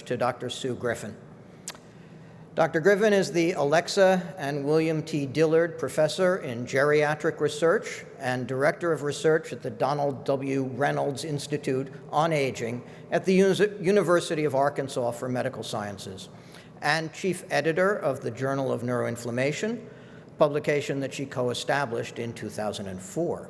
to Dr. Sue Griffin. Dr. Griffin is the Alexa and William T. Dillard Professor in Geriatric Research and Director of Research at the Donald W. Reynolds Institute on Aging at the University of Arkansas for Medical Sciences, and Chief Editor of the Journal of Neuroinflammation, publication that she co-established in 2004.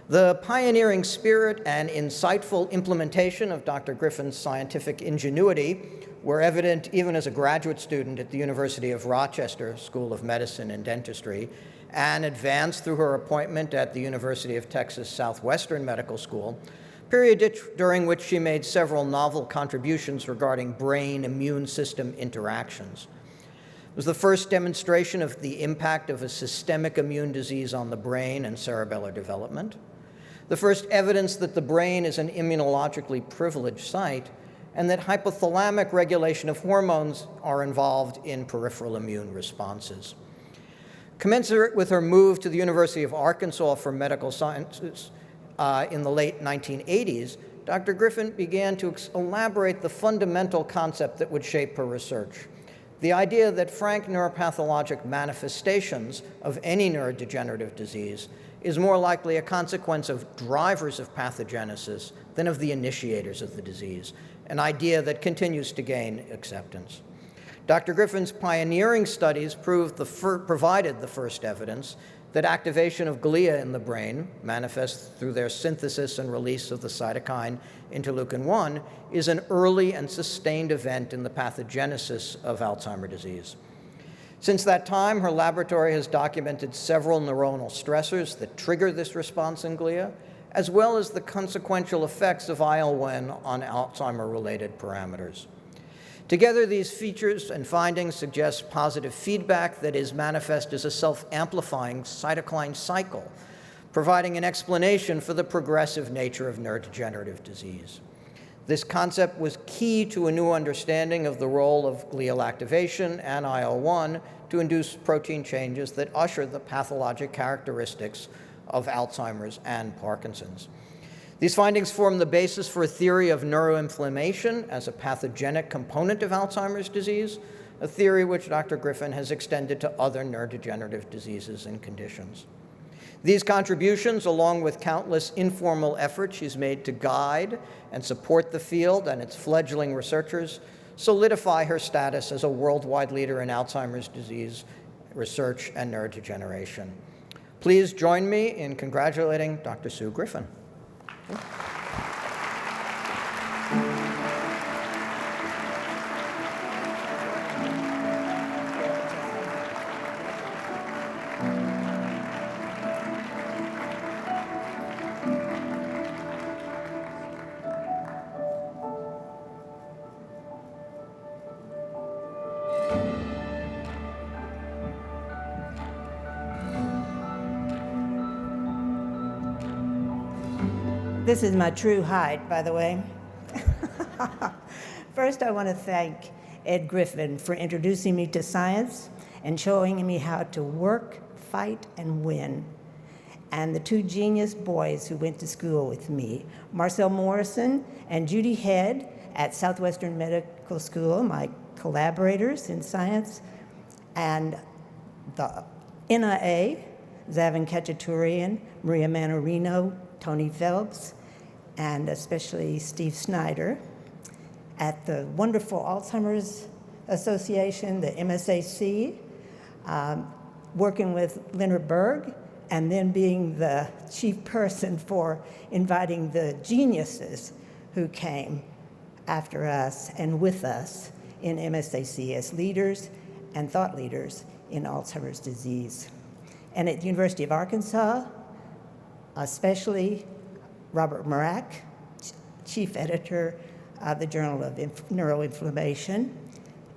The pioneering spirit and insightful implementation of Dr. Griffin's scientific ingenuity were evident even as a graduate student at the University of Rochester School of Medicine and Dentistry, and advanced through her appointment at the University of Texas Southwestern Medical School, period during which she made several novel contributions regarding brain-immune system interactions. It was the first demonstration of the impact of a systemic immune disease on the brain and cerebellar development, the first evidence that the brain is an immunologically privileged site, and that hypothalamic regulation of hormones are involved in peripheral immune responses. Commensurate with her move to the University of Arkansas for Medical Sciences in the late 1980s, Dr. Griffin began to elaborate the fundamental concept that would shape her research: the idea that frank neuropathologic manifestations of any neurodegenerative disease is more likely a consequence of drivers of pathogenesis than of the initiators of the disease, an idea that continues to gain acceptance. Dr. Griffin's pioneering studies provided the first evidence that activation of glia in the brain, manifest through their synthesis and release of the cytokine interleukin-1, is an early and sustained event in the pathogenesis of Alzheimer's disease. Since that time, her laboratory has documented several neuronal stressors that trigger this response in glia, as well as the consequential effects of IL-1 on Alzheimer-related parameters. Together, these features and findings suggest positive feedback that is manifest as a self-amplifying cytokine cycle, providing an explanation for the progressive nature of neurodegenerative disease. This concept was key to a new understanding of the role of glial activation and IL-1 to induce protein changes that usher the pathologic characteristics of Alzheimer's and Parkinson's. These findings form the basis for a theory of neuroinflammation as a pathogenic component of Alzheimer's disease, a theory which Dr. Griffin has extended to other neurodegenerative diseases and conditions. These contributions, along with countless informal efforts she's made to guide and support the field and its fledgling researchers, solidify her status as a worldwide leader in Alzheimer's disease research and neurodegeneration. Please join me in congratulating Dr. Sue Griffin. This is my true height, by the way. First, I want to thank Ed Griffin for introducing me to science and showing me how to work, fight, and win. And the two genius boys who went to school with me, Marcel Morrison and Judy Head at Southwestern Medical School, my collaborators in science, and the NIA, Zavin Khachaturian, Maria Manorino, Tony Phelps, and especially Steve Snyder, at the wonderful Alzheimer's Association, the MSAC, working with Leonard Berg, and then being the chief person for inviting the geniuses who came after us and with us in MSAC as leaders and thought leaders in Alzheimer's disease. And at the University of Arkansas, especially Robert Marak, chief editor of the Journal of Neuroinflammation,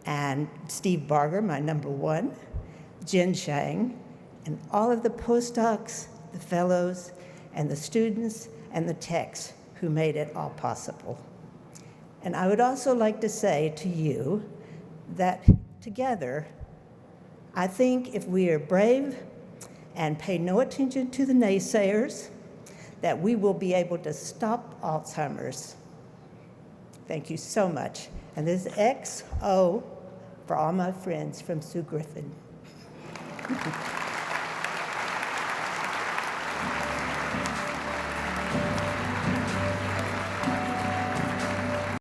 and Steve Barger, my number one, Jen Shang, and all of the postdocs, the fellows, and the students, and the techs who made it all possible. And I would also like to say to you that together, I think if we are brave and pay no attention to the naysayers, that we will be able to stop Alzheimer's. Thank you so much. And this is XO for all my friends from Sue Griffin.